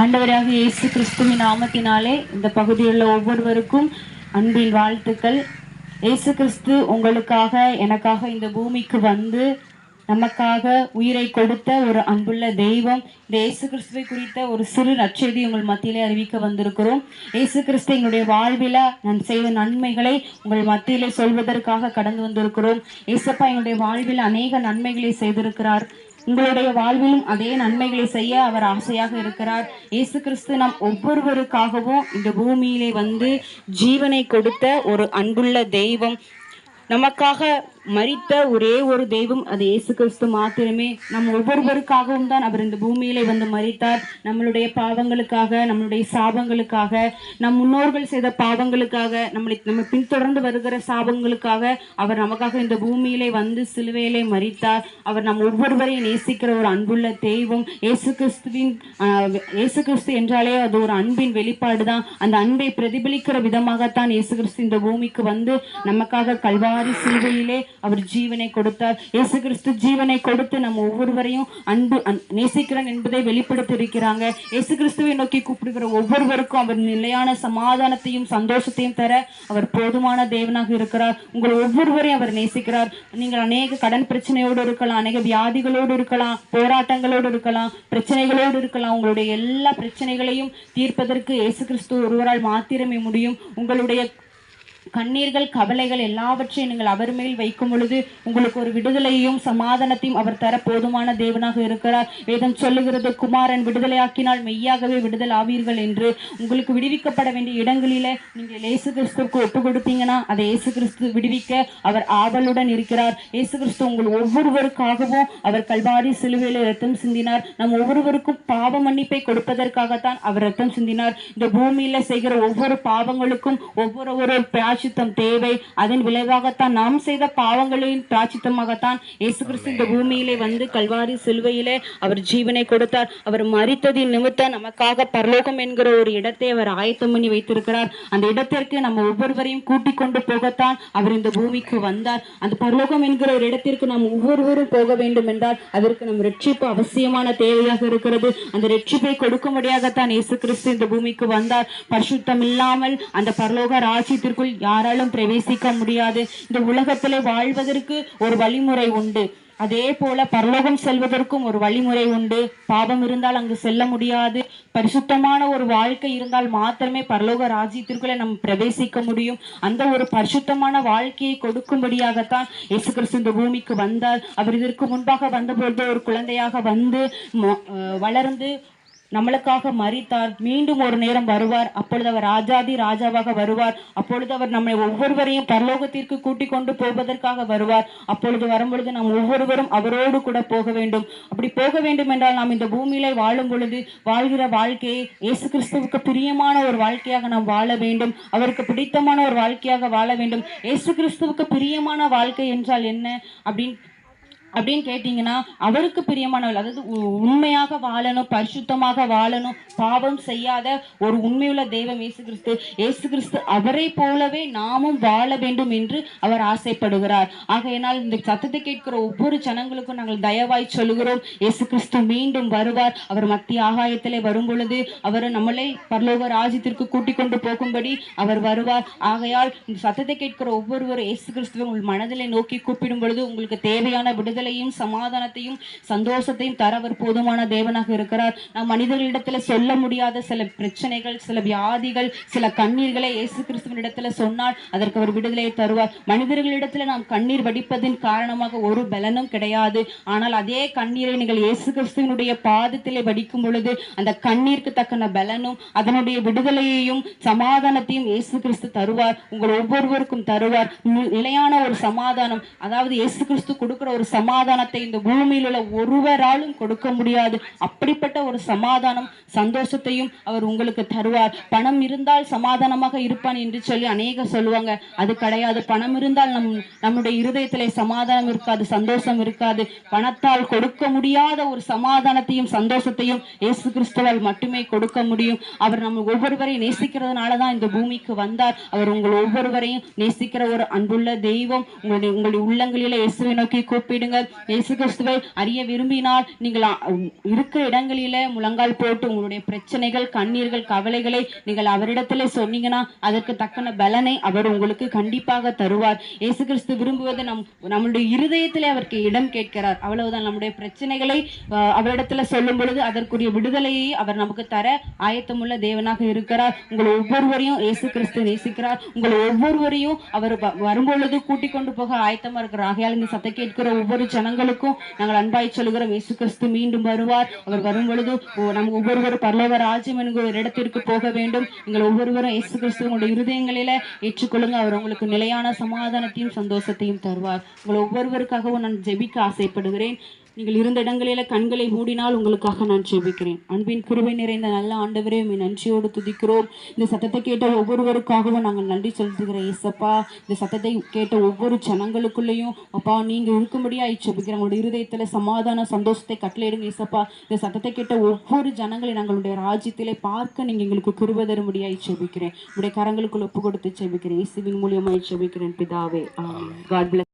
ஆண்டவராக இயேசு கிறிஸ்துவின் நாமத்தினாலே இந்த பகுதியில் உள்ள ஒவ்வொருவருக்கும் அன்பின் வாழ்த்துக்கள். இயேசு கிறிஸ்து உங்களுக்காக எனக்காக இந்த பூமிக்கு வந்து நமக்காக உயிரை கொடுத்த ஒரு அன்புள்ள தெய்வம். இந்த இயேசு கிறிஸ்துவை குறித்த ஒரு சிறு நற்செய்தி உங்கள் மத்தியிலே அறிவிக்க வந்திருக்கிறோம். இயேசு கிறிஸ்து எங்களுடைய வாழ்வில நான் செய்த நன்மைகளை உங்கள் மத்தியிலே சொல்வதற்காக கடந்து வந்திருக்கிறோம். இயேசப்பா எங்களுடைய வாழ்வில் அநேக நன்மைகளை செய்திருக்கிறார். உங்களுடைய வாழ்விலும் அதே நன்மைகளை செய்ய அவர் ஆசையாக இருக்கிறார். இயேசு கிறிஸ்து நம் ஒவ்வொருவருக்காகவும் இந்த பூமியிலே வந்து ஜீவனை கொடுத்த ஒரு அன்புள்ள தெய்வம். நமக்காக மரித்த ஒரே ஒரு தெய்வம் அது இயேசு கிறிஸ்து மாத்திரமே. நம் ஒவ்வொருவருக்காகவும் தான் அவர் இந்த பூமியிலே வந்து மரித்தார். நம்மளுடைய பாவங்களுக்காக, நம்மளுடைய சாபங்களுக்காக, நம் முன்னோர்கள் செய்த பாவங்களுக்காக, நம்ம பின்தொடர்ந்து வருகிற சாபங்களுக்காக அவர் நமக்காக இந்த பூமியிலே வந்து சிலுவையிலே மரித்தார். அவர் நம் ஒவ்வொருவரையும் நேசிக்கிற ஒரு அன்புள்ள தெய்வம். இயேசு கிறிஸ்து என்றாலே அது ஒரு அன்பின் வெளிப்பாடு தான். அந்த அன்பை பிரதிபலிக்கிற விதமாகத்தான் இயேசு கிறிஸ்து இந்த பூமிக்கு வந்து நமக்காக கல்வாரி சிலுவையிலே அவர் ஜீவனை கொடுத்தார். இயேசு கிறிஸ்து ஜீவனை கொடுத்து நம்ம ஒவ்வொருவரையும் நேசிக்கிறேன் என்பதை வெளிப்படுத்தி இருக்கிறாங்க. இயேசு கிறிஸ்துவை நோக்கி கூப்பிடுகிற ஒவ்வொருவருக்கும் அவர் நிலையான சமாதானத்தையும் சந்தோஷத்தையும் தர அவர் போதுமான தேவனாக இருக்கிறார். உங்கள் ஒவ்வொருவரையும் அவர் நேசிக்கிறார். நீங்கள் அநேக கடன் பிரச்சனையோடு இருக்கலாம், அநேக வியாதிகளோடு இருக்கலாம், போராட்டங்களோடு இருக்கலாம், பிரச்சனைகளோடு இருக்கலாம். உங்களுடைய எல்லா பிரச்சனைகளையும் தீர்ப்பதற்கு இயேசு கிறிஸ்து ஒருவரால் மாத்திரமே முடியும். உங்களுடைய கண்ணீர்கள், கவலைகள் எல்லாவற்றையும் நீங்கள் அவர் மேல் வைக்கும் பொழுது உங்களுக்கு ஒரு விடுதலையும் சமாதானத்தையும் அவர் தர போதுமான தேவனாக இருக்கிறார். வேதம் சொல்லுகிறது, குமாரன் விடுதலையாக்கினால் மெய்யாகவே விடுதலை ஆவீர்கள் என்று. உங்களுக்கு விடுவிக்கப்பட வேண்டிய இடங்களில நீங்கள் இயேசு கிறிஸ்துவுக்கு ஒப்பு கொடுத்தீங்கன்னா அதை இயேசு கிறிஸ்து விடுவிக்க அவர் ஆவலுடன் இருக்கிறார். இயேசு கிறிஸ்து உங்கள் ஒவ்வொருவருக்காகவும் அவர் கல்வாரி சிலுவையில் ரத்தம் சிந்தினார். நம் ஒவ்வொருவருக்கும் பாவ மன்னிப்பை கொடுப்பதற்காகத்தான் அவர் ரத்தம் சிந்தினார். இந்த பூமியில செய்கிற ஒவ்வொரு பாவங்களுக்கும் ஒவ்வொரு பிராயச்சித்தம் தேவை. அதன் விளைவாகத்தான் நாம் செய்த பாவங்களின் பிராயச்சித்தமாகத்தான் இயேசு கிறிஸ்து இந்த பூமியிலே வந்து கல்வாரி சிலுவையிலே அவர் ஜீவனை கொடுத்தார். அவர் மரித்ததின் நிமித்தம் நமக்காக பரலோகம் என்கிற ஒரு இடத்தை அவர் ஆயத்தம் பண்ணி வைத்திருக்கிறார். அந்த இடத்திற்கு நம்ம ஒவ்வொருவரையும் கூட்டிக் கொண்டு போகத்தான் அவர் இந்த பூமிக்கு வந்தார். அந்த பரலோகம் என்கிற ஒரு இடத்திற்கு நாம் ஒவ்வொருவரும் போக வேண்டும் என்றால் அதற்கு நம் ரட்சிப்பு அவசியமான தேவையாக இருக்கிறது. அந்த ரட்சிப்பை கொடுக்கும்படியாகத்தான் இயேசு கிறிஸ்து இந்த பூமிக்கு வந்தார். பரிசுத்தம் இல்லாமல் அந்த பரலோக ராஜ்யத்திற்குள் யாராலும் பிரவேசிக்க முடியாது. இந்த உலகத்திலே வாழ்வதற்கு ஒரு வழிமுறை உண்டு. அதே போல பரலோகம் செல்வதற்கும் ஒரு வழிமுறை உண்டு. பாவம் இருந்தால் அங்கு செல்ல முடியாது. பரிசுத்தமான ஒரு வாழ்க்கை இருந்தால் மாத்திரமே பரலோக ராஜ்யத்திற்குள்ளே நம்ம பிரவேசிக்க முடியும். அந்த ஒரு பரிசுத்தமான வாழ்க்கையை கொடுக்கும்படியாகத்தான் இயேசு கிறிஸ்து இந்த பூமிக்கு வந்தார். அவர் இதற்கு முன்பாக வந்தபொழுது ஒரு குழந்தையாக வந்து வளர்ந்து நம்மளுக்காக மரித்தார். மீண்டும் ஒரு நேரம் வருவார். அப்பொழுது அவர் ராஜாவாக வருவார். அப்பொழுது அவர் நம்மை ஒவ்வொருவரையும் பரலோகத்திற்கு கூட்டிக் கொண்டு போவதற்காக வருவார். அப்பொழுது வரும்பொழுது நாம் ஒவ்வொருவரும் அவரோடு கூட போக வேண்டும். அப்படி போக வேண்டும் என்றால் நாம் இந்த பூமியிலே வாழும் பொழுது வாழ்கிற வாழ்க்கையை இயேசு கிறிஸ்துவுக்கு பிரியமான ஒரு வாழ்க்கையாக நாம் வாழ வேண்டும். அவருக்கு பிடித்தமான ஒரு வாழ்க்கையாக வாழ வேண்டும். இயேசு கிறிஸ்துவுக்கு பிரியமான வாழ்க்கை என்றால் என்ன அப்படின்னு கேட்டீங்கன்னா, அவருக்கு பிரியமானவள், அதாவது உண்மையாக வாழணும், பரிசுத்தமாக வாழணும், பாவம் செய்யாத ஒரு உண்மையுள்ள தெய்வம் இயேசு கிறிஸ்து. இயேசு கிறிஸ்து அவரை போலவே நாமும் வாழ வேண்டும் என்று அவர் ஆசைப்படுகிறார். ஆகையினால் இந்த சத்தத்தை கேட்கிற ஒவ்வொரு ஜனங்களுக்கும் நாங்கள் தயவாய் சொல்லுகிறோம், இயேசு கிறிஸ்து மீண்டும் வருவார். அவர் மத்திய ஆகாயத்திலே வரும் பொழுது அவர் நம்மளை பரலோக ராஜ்யத்திற்கு கூட்டிக் கொண்டு போகும்படி அவர் வருவார். ஆகையால் இந்த சத்தத்தை கேட்கிற ஒவ்வொருவரும் இயேசு கிறிஸ்துவை உங்கள் மனதிலே நோக்கி கூப்பிடும் பொழுது உங்களுக்கு தேவையான விடுதலை சமாதானத்தையும் சந்தோஷத்தையும் தர அவர் போதுமான தேவனாக இருக்கிறார். நாம் மனிதர்களிடத்துல சொல்ல முடியாத சில பிரச்சனைகள், சில வியாதிகள், சில கண்ணீர்களை இயேசு கிறிஸ்துவினிடத்துல சொன்னால் அதற்கு அவர் விடுதலையை தருவார். மனிதர்களிடத்துல நாம் கண்ணீர் வடிப்பதின் காரணமாக ஒரு பலனும் கிடையாது. ஆனால் அதே கண்ணீரை நீங்கள் இயேசு கிறிஸ்துவினுடைய பாதத்திலே வடிக்கும் பொழுது அந்த கண்ணீருக்கு தக்கன பலனும் அதனுடைய விடுதலையையும் சமாதானத்தையும் இயேசு கிறிஸ்து தருவார். உங்கள் ஒவ்வொருவருக்கும் தருவார். நிலையான ஒரு சமாதானம், அதாவது இயேசு கிறிஸ்து கொடுக்கிற ஒரு சமாதானத்தை இந்த பூமியில் உள்ள ஒருவராலும் கொடுக்க முடியாது. அப்படிப்பட்ட ஒரு சமாதானம் சந்தோஷத்தையும் அவர் உங்களுக்கு தருவார். பணம் இருந்தால் சமாதானமாக இருப்பான் என்று சொல்லி அநேக சொல்லுவாங்க. அது கிடையாது. பணம் இருந்தால் நம்முடைய இருதயத்திலே சமாதானம் இருக்காது, சந்தோஷம் இருக்காது. பணத்தால் கொடுக்க முடியாத ஒரு சமாதானத்தையும் சந்தோஷத்தையும் இயேசு கிறிஸ்துவால் மட்டுமே கொடுக்க முடியும். அவர் நம்ம ஒவ்வொருவரையும் நேசிக்கிறதுனாலதான் இந்த பூமிக்கு வந்தார். அவர் உங்கள் ஒவ்வொருவரையும் நேசிக்கிற ஒரு அன்புள்ள தெய்வம். உங்களுடைய உள்ளங்களிலே இயேசுவை நோக்கி கூப்பிடுங்க. இயேசு கிறிஸ்துவை அறிய விரும்பினால் நீங்கள் இருக்கிற இடங்களில முழங்கால் போட்டு உங்களுடைய பிரச்சனைகள், கண்ணீர்கள், கவலைகளை நீங்கள் அவரிடத்துல சொன்னீங்கன்னா அதற்கு தக்கன பலனை அவர் உங்களுக்கு கண்டிப்பாக தருவார். இயேசு கிறிஸ்து விரும்புவது நம்முடைய இருதயத்திலே அவருக்கு இடம் கேட்கிறார். அவ்வளவுதான். நம்முடைய பிரச்சனைகளை அவரிடத்துல சொல்லும் பொழுது அதற்குரிய விடுதலையை அவர் நமக்கு தர ஆயத்தமுள்ள தேவனாக இருக்கிறார். உங்கள் ஒவ்வொருவரையும் இயேசு கிறிஸ்து நேசிக்கிறார். உங்கள் ஒவ்வொருவரையும் அவர் வரும்பொழுது கூட்டிக் கொண்டு போக ஆயத்தமா இருக்கிறார். ஆகையால் இந்த சத்தம் கேட்கிற ஒவ்வொரு ஜனங்களுக்கும் நாங்கள் அன்பாய் சொல்கிறோம், இயேசு கிறிஸ்து மீண்டும் வருவார். அவர் வரும் பொழுது நம்ம ஒவ்வொருவரும் பரலோக ராஜ்யம் என்கிற ஒரு இடத்திற்கு போக வேண்டும். நீங்கள் ஒவ்வொருவரும் இயேசு கிறிஸ்து உங்களுடைய இருதயங்களில ஏற்றுக்கொள்ளுங்க. அவர் உங்களுக்கு நிலையான சமாதானத்தையும் சந்தோஷத்தையும் தருவார். உங்கள் ஒவ்வொருவருக்காகவும் நான் ஜெபிக்க ஆசைப்படுகிறேன். நீங்கள் இருந்த இடங்களில கண்களை மூடினால் உங்களுக்காக நான் ஜெபிக்கிறேன். அன்பின் கிருபை நிறைந்த நல்ல ஆண்டவரே, உம்மை நன்றியோடு துதிக்கிறோம். இந்த சத்தத்தை கேட்ட ஒவ்வொருவருக்காகவும் நாங்கள் நன்றி செலுத்துகிறோம் ஏசப்பா. இந்த சத்தத்தை கேட்ட ஒவ்வொரு ஜனங்களுக்குள்ளேயும் அப்பா நீங்க இருக்கும்படியாய் ஜெபிக்கிறோம். உங்களுடைய இருதயத்துல சமாதான சந்தோஷத்தை கட்டளையிடுங்க ஏசப்பா. இந்த சத்தத்தை கேட்ட ஒவ்வொரு ஜனங்களை நாங்களுடைய ராஜ்யத்திலே பார்க்க நீங்க எங்களுக்கு கிருபை தரும்படியாய் ஜெபிக்கிறேன். உங்களுடைய கரங்களுக்குள்ள ஒப்பு கொடுத்து ஜெபிக்கிறேன். இயேசுவின் மூலியமாய் ஜெபிக்கிறேன் பிதாவே. ஆமென். God bless.